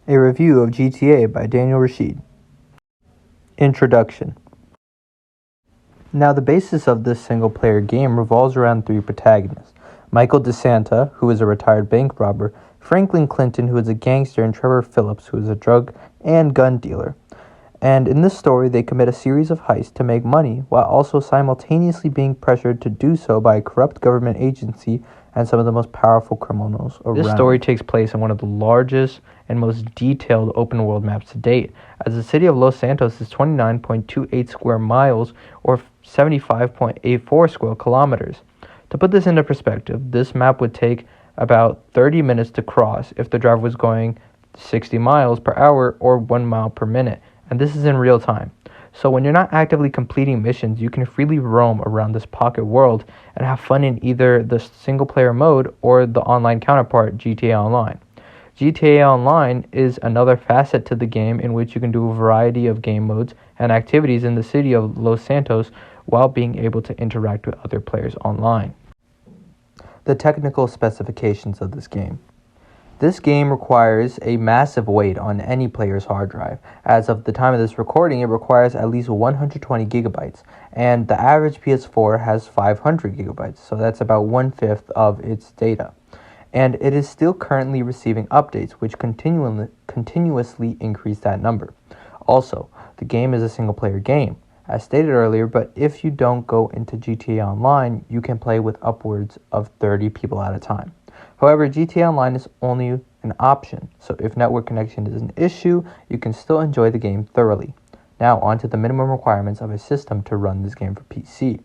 A review of GTA by Daniel Rashid. Introduction. Now, the basis of this single-player game revolves around three protagonists: Michael DeSanta, who is a retired bank robber, Franklin Clinton, who is a gangster, and Trevor Phillips, who is a drug and gun dealer. And in this story, they commit a series of heists to make money, while also simultaneously being pressured to do so by a corrupt government agency and some of the most powerful criminals around. This story takes place in one of the largest and most detailed open-world maps to date, as the city of Los Santos is 29.28 square miles, or 75.84 square kilometers. To put this into perspective, this map would take about 30 minutes to cross if the driver was going 60 miles per hour or 1 mile per minute, and this is in real time. So when you're not actively completing missions, you can freely roam around this pocket world and have fun in either the single-player mode or the online counterpart, GTA Online. GTA Online is another facet to the game in which you can do a variety of game modes and activities in the city of Los Santos while being able to interact with other players online. The technical specifications of this game. This game requires a massive weight on any player's hard drive. As of the time of this recording, it requires at least 120 gigabytes, and the average PS4 has 500 gigabytes, so that's about 1/5 of its data. And it is still currently receiving updates, which continuously increase that number. Also, the game is a single-player game, as stated earlier, but if you don't go into GTA Online, you can play with upwards of 30 people at a time. However, GTA Online is only an option, so if network connection is an issue, you can still enjoy the game thoroughly. Now, on to the minimum requirements of a system to run this game for PC.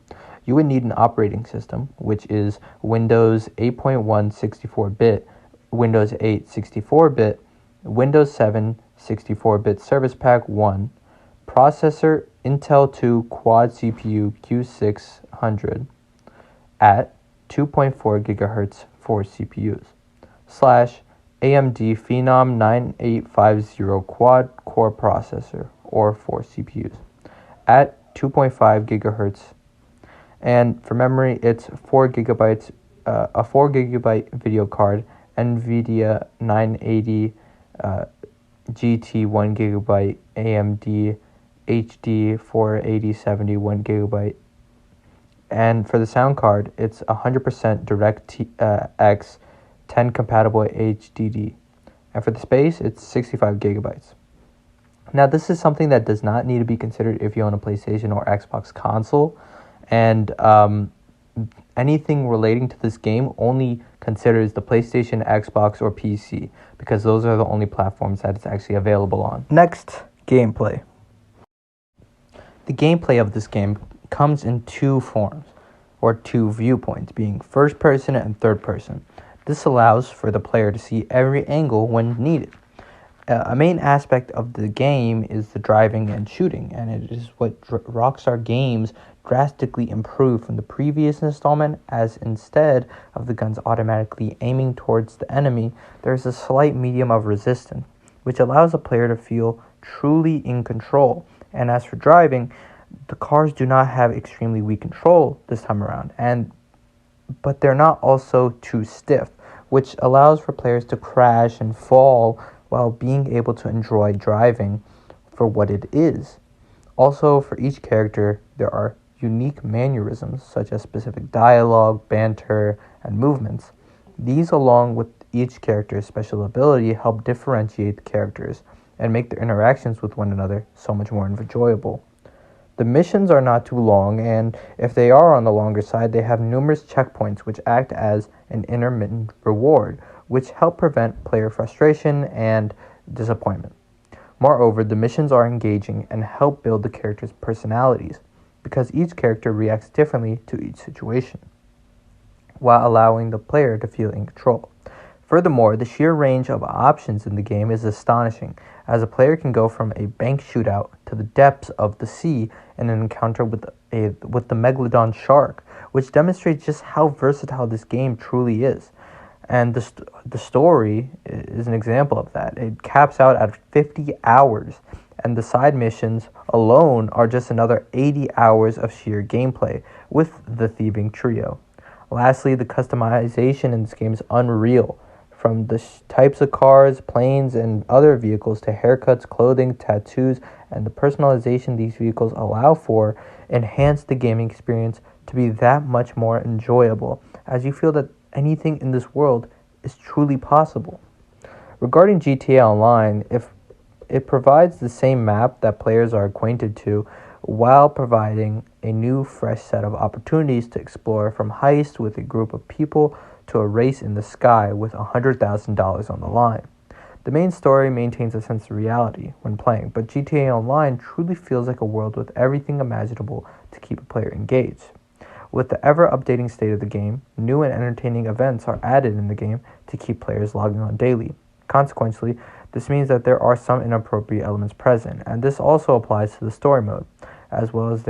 You would need an operating system, which is Windows 8.1 64-bit, Windows 8 64-bit, Windows 7 64-bit Service Pack 1, processor Intel 2 Quad CPU Q600 at 2.4 GHz for CPUs, / AMD Phenom 9850 Quad Core Processor, or 4 CPUs, at 2.5 GHz, and for memory, it's 4 gigabytes, a 4 gigabyte video card, NVIDIA 980 GT 1 gigabyte, AMD HD 48070 1 gigabyte. And for the sound card, it's 100% DirectX 10 compatible HDD. And for the space, it's 65 gigabytes. Now, this is something that does not need to be considered if you own a PlayStation or Xbox console. And anything relating to this game only considers the PlayStation, Xbox, or PC, because those are the only platforms that it's actually available on. Next, gameplay. The gameplay of this game comes in two forms, or two viewpoints, being first person and third person. This allows for the player to see every angle when needed. A main aspect of the game is the driving and shooting, and it is what Rockstar Games drastically improved from the previous installment, as instead of the guns automatically aiming towards the enemy, there's a slight medium of resistance, which allows the player to feel truly in control. And as for driving, the cars do not have extremely weak control this time around, but they're not also too stiff, which allows for players to crash and fall while being able to enjoy driving for what it is. Also, for each character, there are unique mannerisms, such as specific dialogue, banter, and movements. These, along with each character's special ability, help differentiate the characters and make their interactions with one another so much more enjoyable. The missions are not too long, and if they are on the longer side, they have numerous checkpoints which act as an intermittent reward, which help prevent player frustration and disappointment. Moreover, the missions are engaging and help build the characters' personalities, because each character reacts differently to each situation, while allowing the player to feel in control. Furthermore, the sheer range of options in the game is astonishing, as a player can go from a bank shootout to the depths of the sea in an encounter with the Megalodon shark, which demonstrates just how versatile this game truly is. And the story is an example of that. It caps out at 50 hours, and the side missions alone are just another 80 hours of sheer gameplay with the thieving trio. Lastly, the customization in this game is unreal. from the types of cars, planes, and other vehicles to haircuts, clothing, tattoos, and the personalization these vehicles allow for enhance the gaming experience to be that much more enjoyable, as you feel that anything in this world is truly possible. Regarding GTA Online, if it provides the same map that players are acquainted to while providing a new, fresh set of opportunities to explore, from heist with a group of people to a race in the sky with $100,000 on the line. The main story maintains a sense of reality when playing, but GTA Online truly feels like a world with everything imaginable to keep a player engaged. With the ever-updating state of the game, new and entertaining events are added in the game to keep players logging on daily. Consequently, this means that there are some inappropriate elements present, and this also applies to the story mode, as well as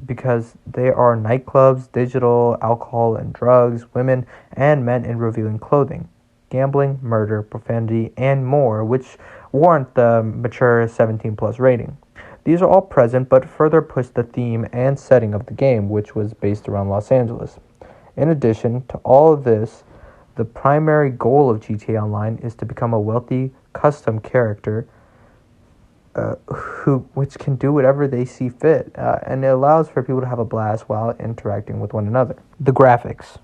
because there are nightclubs, digital, alcohol and drugs, women and men in revealing clothing, gambling, murder, profanity, and more, which warrant the mature 17 plus rating. These are all present but further push the theme and setting of the game, which was based around Los Angeles. In addition to all of this, the primary goal of GTA Online is to become a wealthy, custom character which can do whatever they see fit, and it allows for people to have a blast while interacting with one another. The graphics.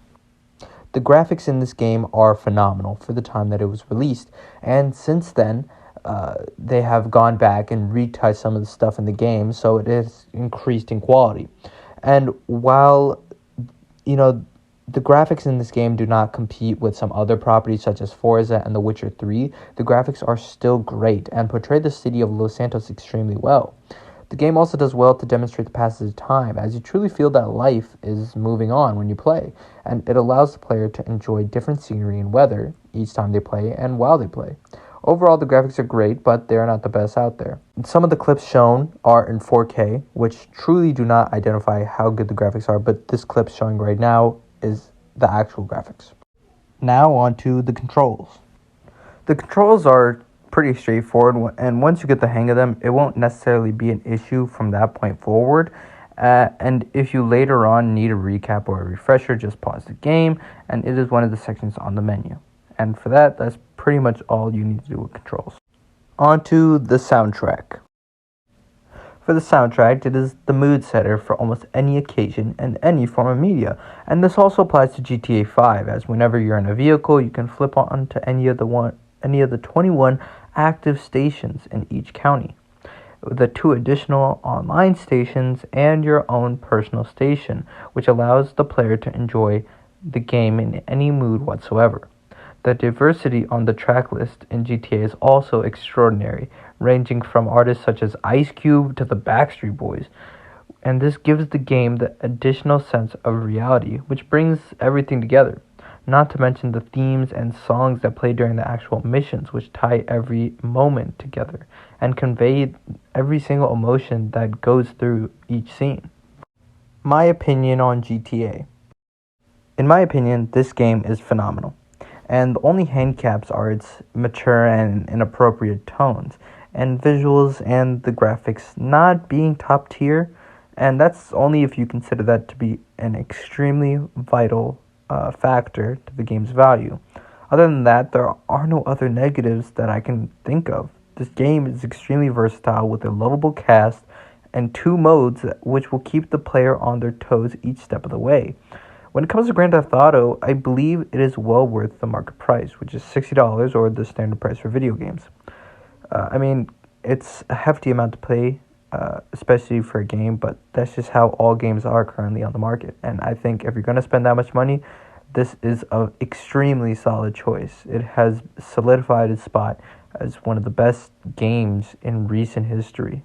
The graphics in this game are phenomenal for the time that it was released, and since then, they have gone back and retouched some of the stuff in the game, so it is increased in quality. And while, the graphics in this game do not compete with some other properties such as Forza and The Witcher 3, the graphics are still great and portray the city of Los Santos extremely well. The game also does well to demonstrate the passage of time, as you truly feel that life is moving on when you play, and it allows the player to enjoy different scenery and weather each time they play and while they play. Overall, the graphics are great, but they're not the best out there. Some of the clips shown are in 4K, which truly do not identify how good the graphics are, but this clip showing right now is the actual graphics. Now on to the controls. The controls are pretty straightforward, and once you get the hang of them, it won't necessarily be an issue from that point forward. And if you later on need a recap or a refresher, just pause the game, and it is one of the sections on the menu. And for that, that's pretty much all you need to do with controls. On to the soundtrack. For the soundtrack, it is the mood setter for almost any occasion and any form of media. And this also applies to GTA 5, as whenever you're in a vehicle, you can flip on to any of the 21 active stations in each county, the 2 additional online stations, and your own personal station, which allows the player to enjoy the game in any mood whatsoever. The diversity on the track list in GTA is also extraordinary, ranging from artists such as Ice Cube to the Backstreet Boys, and this gives the game the additional sense of reality, which brings everything together. Not to mention the themes and songs that play during the actual missions, which tie every moment together and convey every single emotion that goes through each scene. My opinion on GTA. In my opinion, this game is phenomenal, and the only handicaps are its mature and inappropriate tones and visuals and the graphics not being top tier, and that's only if you consider that to be an extremely vital factor to the game's value. Other than that, there are no other negatives that I can think of. This game is extremely versatile with a lovable cast and 2 modes which will keep the player on their toes each step of the way. When it comes to Grand Theft Auto, I believe it is well worth the market price, which is $60 or the standard price for video games. It's a hefty amount to pay, especially for a game, but that's just how all games are currently on the market. And I think if you're going to spend that much money, this is an extremely solid choice. It has solidified its spot as one of the best games in recent history.